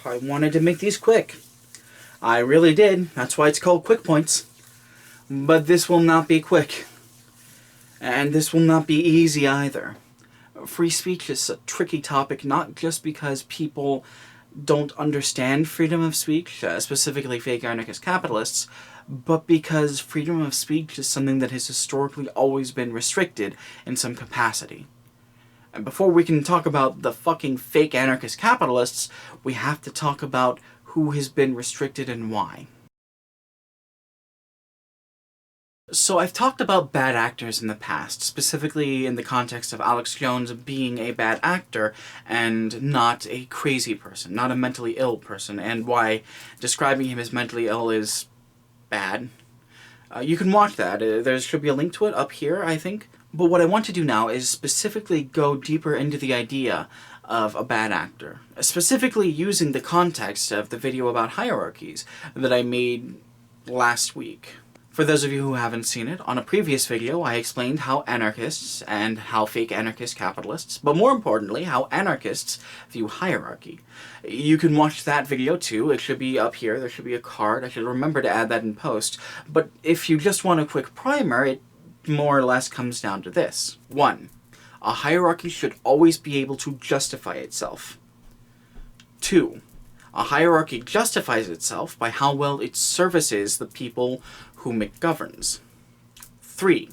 I wanted to make these quick. I really did. That's why it's called Quickpoints. But this will not be quick. And this will not be easy either. Free speech is a tricky topic, not just because people don't understand freedom of speech, specifically fake anarchist capitalists, but because freedom of speech is something that has historically always been restricted in some capacity. And before we can talk about the fucking fake anarchist capitalists, we have to talk about who has been restricted and why. So I've talked about bad actors in the past, specifically in the context of Alex Jones being a bad actor and not a crazy person, not a mentally ill person, and why describing him as mentally ill is bad. You can watch that. There should be a link to it up here, I think. But what I want to do now is specifically go deeper into the idea of a bad actor, specifically using the context of the video about hierarchies that I made last week. For those of you who haven't seen it, on a previous video I explained how anarchists and how fake anarchist capitalists, but more importantly, how anarchists view hierarchy. You can watch that video too. It should be up here. There should be a card. I should remember to add that in post. But if you just want a quick primer, it more or less comes down to this. 1. A hierarchy should always be able to justify itself. 2. A hierarchy justifies itself by how well it services the people whom it governs. 3.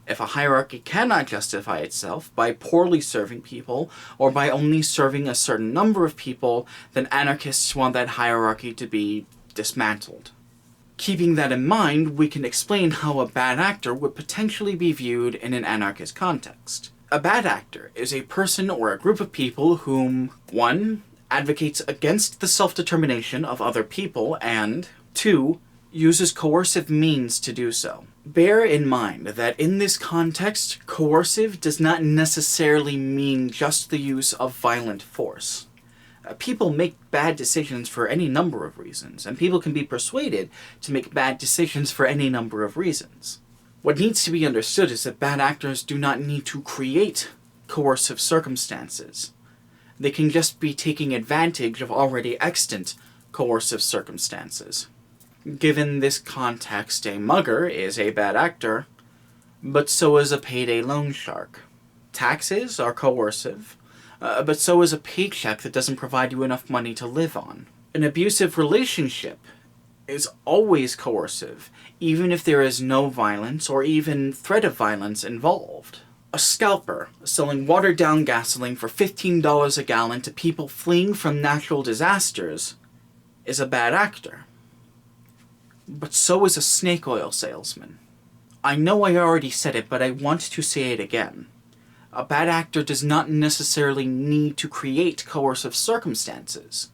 If a hierarchy cannot justify itself by poorly serving people, or by only serving a certain number of people, then anarchists want that hierarchy to be dismantled. Keeping that in mind, we can explain how a bad actor would potentially be viewed in an anarchist context. A bad actor is a person or a group of people whom, 1. advocates against the self-determination of other people, and 2. uses coercive means to do so. Bear in mind that in this context, coercive does not necessarily mean just the use of violent force. People make bad decisions for any number of reasons, and people can be persuaded to make bad decisions for any number of reasons. What needs to be understood is that bad actors do not need to create coercive circumstances. They can just be taking advantage of already extant coercive circumstances. Given this context, a mugger is a bad actor, but so is a payday loan shark. Taxes are coercive, but so is a paycheck that doesn't provide you enough money to live on. An abusive relationship is always coercive, even if there is no violence or even threat of violence involved. A scalper selling watered-down gasoline for $15 a gallon to people fleeing from natural disasters is a bad actor. But so is a snake oil salesman. I know I already said it, but I want to say it again. A bad actor does not necessarily need to create coercive circumstances.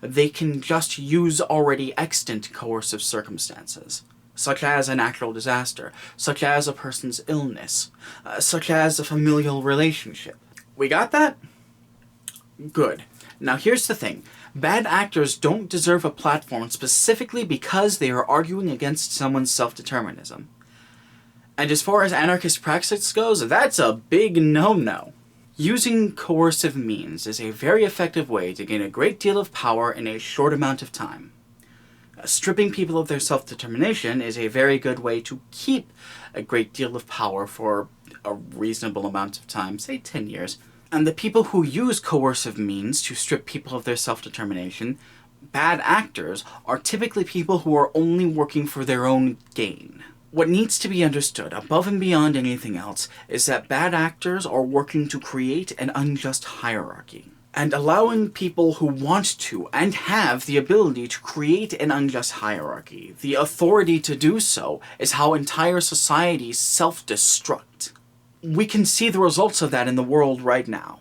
They can just use already extant coercive circumstances, such as a natural disaster, such as a person's illness, such as a familial relationship. We got that? Good. Now here's the thing. Bad actors don't deserve a platform specifically because they are arguing against someone's self-determinism. And as far as anarchist praxis goes, that's a big no-no. Using coercive means is a very effective way to gain a great deal of power in a short amount of time. Stripping people of their self-determination is a very good way to keep a great deal of power for a reasonable amount of time, say 10 years. And the people who use coercive means to strip people of their self-determination, bad actors, are typically people who are only working for their own gain. What needs to be understood, above and beyond anything else, is that bad actors are working to create an unjust hierarchy. And allowing people who want to and have the ability to create an unjust hierarchy, the authority to do so, is how entire societies self-destruct. We can see the results of that in the world right now.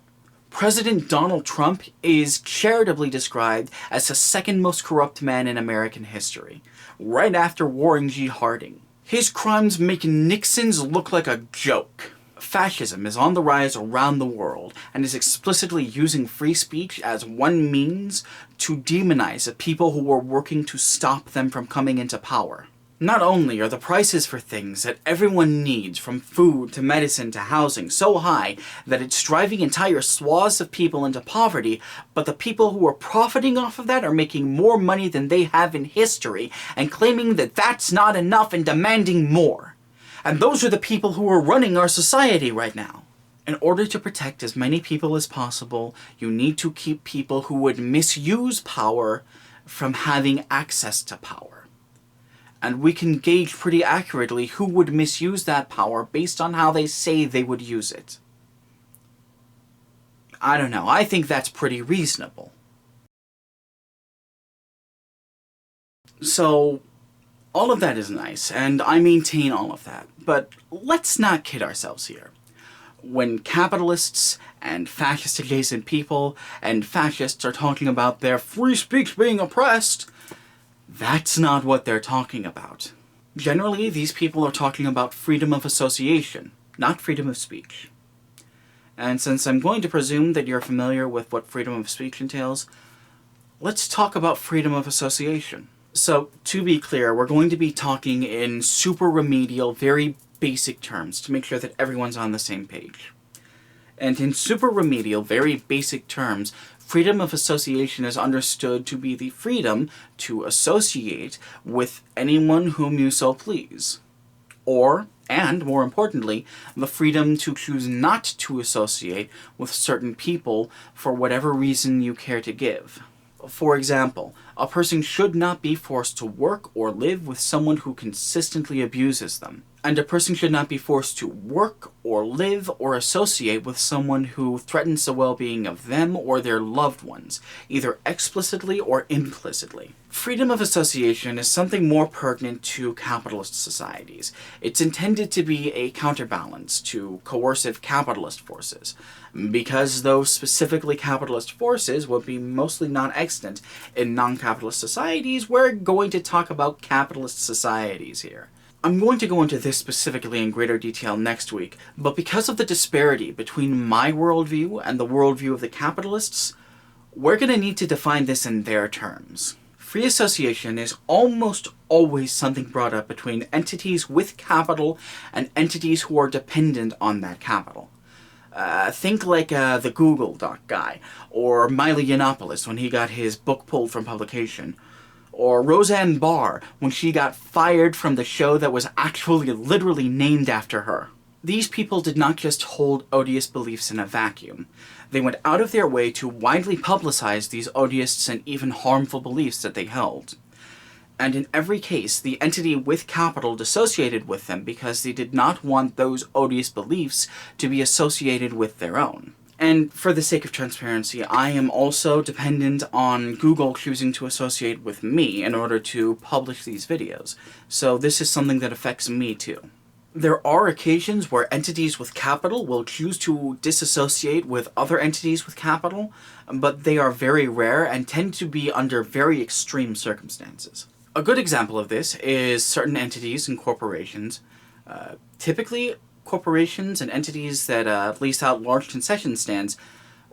President Donald Trump is charitably described as the second most corrupt man in American history, right after Warren G. Harding. His crimes make Nixon's look like a joke. Fascism is on the rise around the world, and is explicitly using free speech as one means to demonize the people who are working to stop them from coming into power. Not only are the prices for things that everyone needs, from food to medicine to housing, so high that it's driving entire swaths of people into poverty, but the people who are profiting off of that are making more money than they have in history and claiming that that's not enough and demanding more. And those are the people who are running our society right now. In order to protect as many people as possible, you need to keep people who would misuse power from having access to power. And we can gauge pretty accurately who would misuse that power based on how they say they would use it. I don't know, I think that's pretty reasonable. So, all of that is nice, and I maintain all of that, but let's not kid ourselves here. When capitalists and fascist-adjacent people and fascists are talking about their free speech being oppressed, that's not what they're talking about. Generally, these people are talking about freedom of association, not freedom of speech. And since I'm going to presume that you're familiar with what freedom of speech entails, let's talk about freedom of association. So, to be clear, we're going to be talking in super remedial, very basic terms to make sure that everyone's on the same page. And in super remedial, very basic terms, freedom of association is understood to be the freedom to associate with anyone whom you so please. Or, and more importantly, the freedom to choose not to associate with certain people for whatever reason you care to give. For example, a person should not be forced to work or live with someone who consistently abuses them. And a person should not be forced to work or live or associate with someone who threatens the well-being of them or their loved ones, either explicitly or implicitly. Freedom of association is something more pertinent to capitalist societies. It's intended to be a counterbalance to coercive capitalist forces, because those specifically capitalist forces would be mostly non-existent in non-capitalist societies. We're going to talk about capitalist societies here. I'm going to go into this specifically in greater detail next week, but because of the disparity between my worldview and the worldview of the capitalists, we're going to need to define this in their terms. Free association is almost always something brought up between entities with capital and entities who are dependent on that capital. Think like the Google Doc guy, or Milo Yiannopoulos when he got his book pulled from publication, or Roseanne Barr when she got fired from the show that was actually literally named after her. These people did not just hold odious beliefs in a vacuum. They went out of their way to widely publicize these odious and even harmful beliefs that they held. And in every case, the entity with capital dissociated with them because they did not want those odious beliefs to be associated with their own. And for the sake of transparency, I am also dependent on Google choosing to associate with me in order to publish these videos. So this is something that affects me too. There are occasions where entities with capital will choose to disassociate with other entities with capital, but they are very rare and tend to be under very extreme circumstances. A good example of this is certain entities and corporations. Typically, corporations and entities that lease out large concession stands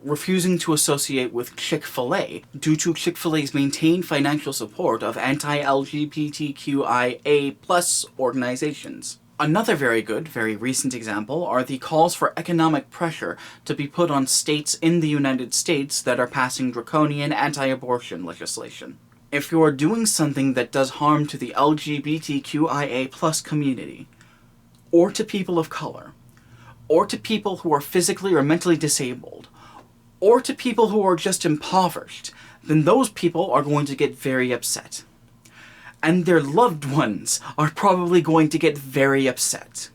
refusing to associate with Chick-fil-A due to Chick-fil-A's maintained financial support of anti-LGBTQIA+ organizations. Another very good, very recent example are the calls for economic pressure to be put on states in the United States that are passing draconian anti-abortion legislation. If you are doing something that does harm to the LGBTQIA+ community, or to people of color, or to people who are physically or mentally disabled, or to people who are just impoverished, then those people are going to get very upset. And their loved ones are probably going to get very upset.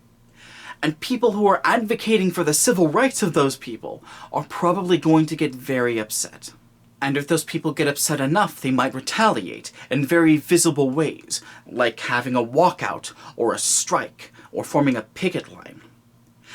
And people who are advocating for the civil rights of those people are probably going to get very upset. And if those people get upset enough, they might retaliate in very visible ways, like having a walkout, or a strike, or forming a picket line.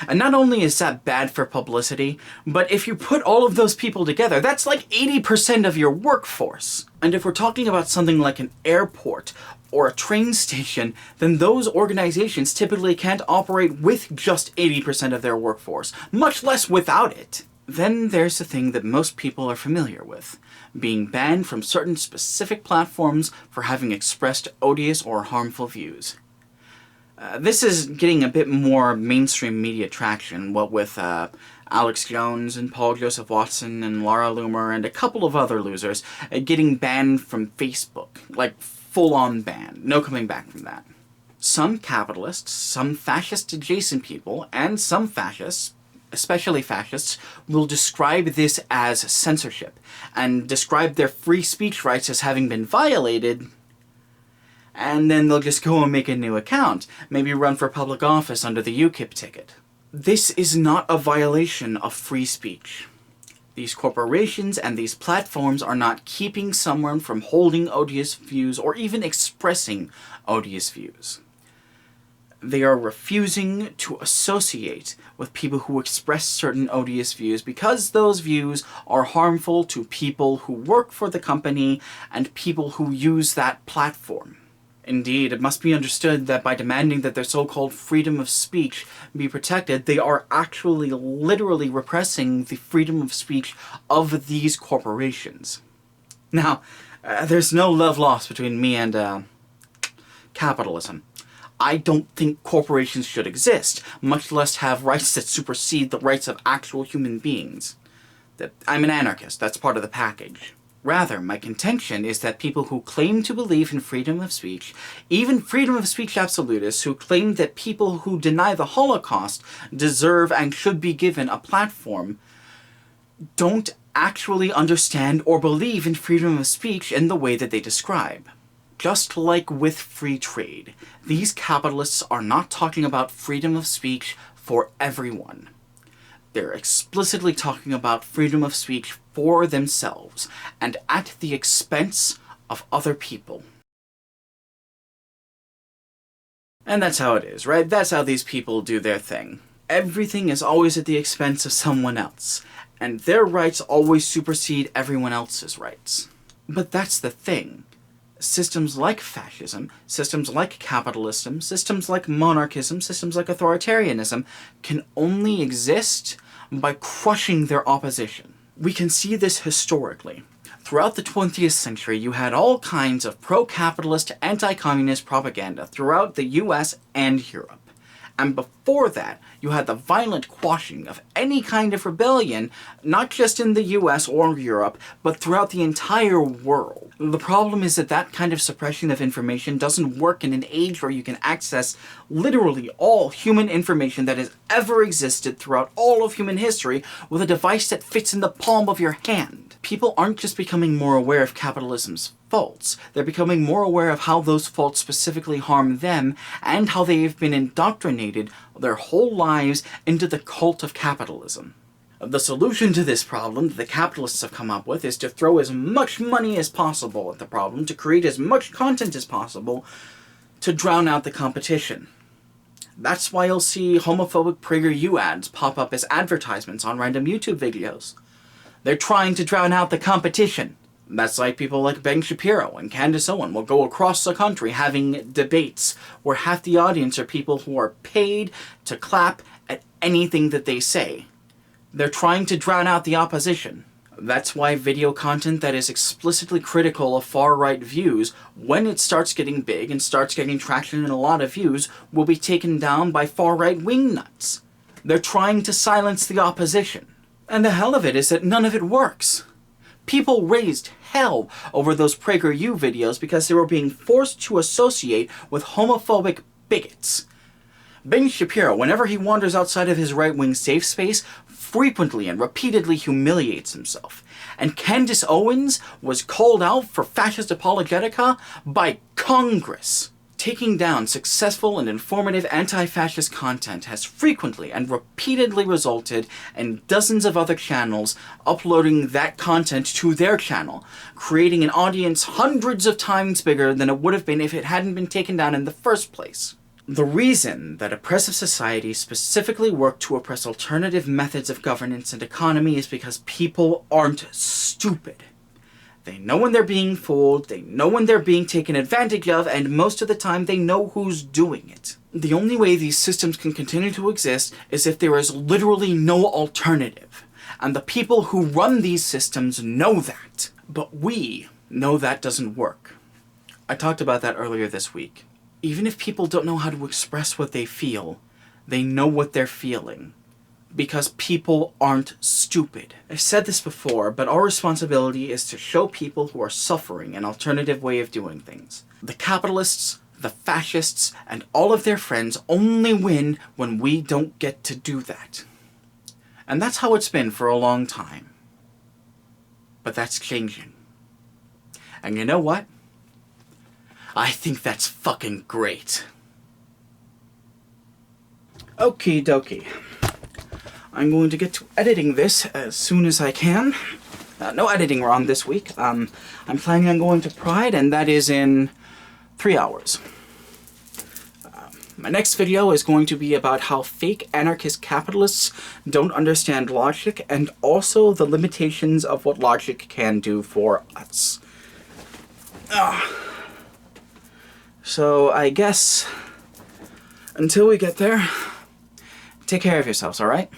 And not only is that bad for publicity, but if you put all of those people together, that's like 80% of your workforce. And if we're talking about something like an airport or a train station, then those organizations typically can't operate with just 80% of their workforce, much less without it. Then there's the thing that most people are familiar with, being banned from certain specific platforms for having expressed odious or harmful views. This is getting a bit more mainstream media traction, what with Alex Jones and Paul Joseph Watson and Laura Loomer and a couple of other losers getting banned from Facebook. Like, full-on ban. No coming back from that. Some capitalists, some fascist-adjacent people, and some fascists, especially fascists, will describe this as censorship, and describe their free speech rights as having been violated, and then they'll just go and make a new account, maybe run for public office under the UKIP ticket. This is not a violation of free speech. These corporations and these platforms are not keeping someone from holding odious views or even expressing odious views. They are refusing to associate with people who express certain odious views because those views are harmful to people who work for the company and people who use that platform. Indeed, it must be understood that by demanding that their so-called freedom of speech be protected, they are actually literally repressing the freedom of speech of these corporations. Now, there's no love lost between me and capitalism. I don't think corporations should exist, much less have rights that supersede the rights of actual human beings. I'm an anarchist, that's part of the package. Rather, my contention is that people who claim to believe in freedom of speech, even freedom of speech absolutists who claim that people who deny the Holocaust deserve and should be given a platform, don't actually understand or believe in freedom of speech in the way that they describe. Just like with free trade, these capitalists are not talking about freedom of speech for everyone. They're explicitly talking about freedom of speech for themselves, and at the expense of other people. And that's how it is, right? That's how these people do their thing. Everything is always at the expense of someone else, and their rights always supersede everyone else's rights. But that's the thing. Systems like fascism, systems like capitalism, systems like monarchism, systems like authoritarianism can only exist by crushing their opposition. We can see this historically. Throughout the 20th century, you had all kinds of pro-capitalist, anti-communist propaganda throughout the US and Europe. And before that, you had the violent quashing of any kind of rebellion, not just in the US or Europe, but throughout the entire world. The problem is that that kind of suppression of information doesn't work in an age where you can access literally all human information that has ever existed throughout all of human history with a device that fits in the palm of your hand. People aren't just becoming more aware of capitalism's faults, they're becoming more aware of how those faults specifically harm them and how they have been indoctrinated their whole lives into the cult of capitalism. The solution to this problem that the capitalists have come up with is to throw as much money as possible at the problem, to create as much content as possible, to drown out the competition. That's why you'll see homophobic PragerU ads pop up as advertisements on random YouTube videos. They're trying to drown out the competition. That's like people like Ben Shapiro and Candace Owen will go across the country having debates where half the audience are people who are paid to clap at anything that they say. They're trying to drown out the opposition. That's why video content that is explicitly critical of far-right views, when it starts getting big and starts getting traction and a lot of views, will be taken down by far-right wingnuts. They're trying to silence the opposition. And the hell of it is that none of it works. People raised hell over those PragerU videos because they were being forced to associate with homophobic bigots. Ben Shapiro, whenever he wanders outside of his right-wing safe space, frequently and repeatedly humiliates himself. And Candace Owens was called out for fascist apologetica by Congress. Taking down successful and informative anti-fascist content has frequently and repeatedly resulted in dozens of other channels uploading that content to their channel, creating an audience hundreds of times bigger than it would have been if it hadn't been taken down in the first place. The reason that oppressive societies specifically work to oppress alternative methods of governance and economy is because people aren't stupid. They know when they're being fooled, they know when they're being taken advantage of, and most of the time they know who's doing it. The only way these systems can continue to exist is if there is literally no alternative. And the people who run these systems know that. But we know that doesn't work. I talked about that earlier this week. Even if people don't know how to express what they feel, they know what they're feeling. Because people aren't stupid. I've said this before, but our responsibility is to show people who are suffering an alternative way of doing things. The capitalists, the fascists, and all of their friends only win when we don't get to do that. And that's how it's been for a long time. But that's changing. And you know what? I think that's fucking great. Okie dokie. I'm going to get to editing this as soon as I can. No editing wrong this week. I'm planning on going to Pride, and that is in 3 hours. My next video is going to be about how fake anarchist capitalists don't understand logic, and also the limitations of what logic can do for us. So I guess until we get there, take care of yourselves, alright?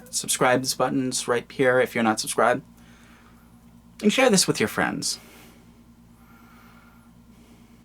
Subscribe button's right here if you're not subscribed. And share this with your friends.